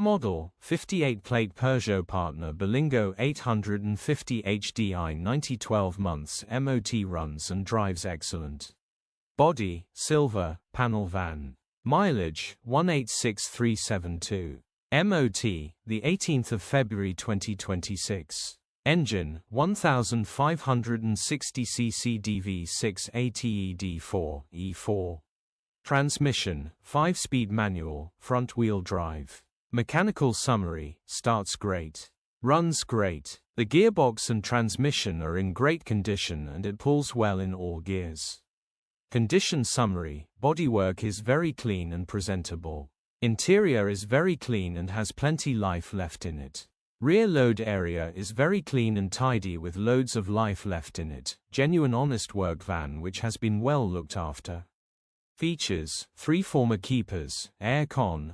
model, 58-plate Peugeot partner Berlingo 850 HDI 90-12 months MOT, runs and drives excellent. Body, silver, panel van. Mileage, 186,372. MOT, the 18th of February 2026. Engine, 1560 cc DV6 ATED4 E4. Transmission, 5-speed manual, front-wheel drive. Mechanical summary, starts great. Runs great. The gearbox and transmission are in great condition and it pulls well in all gears. Condition summary, bodywork is very clean and presentable. Interior is very clean and has plenty life left in it. Rear load area is very clean and tidy with loads of life left in it. Genuine honest work van which has been well looked after. Features, 3 former keepers, air con,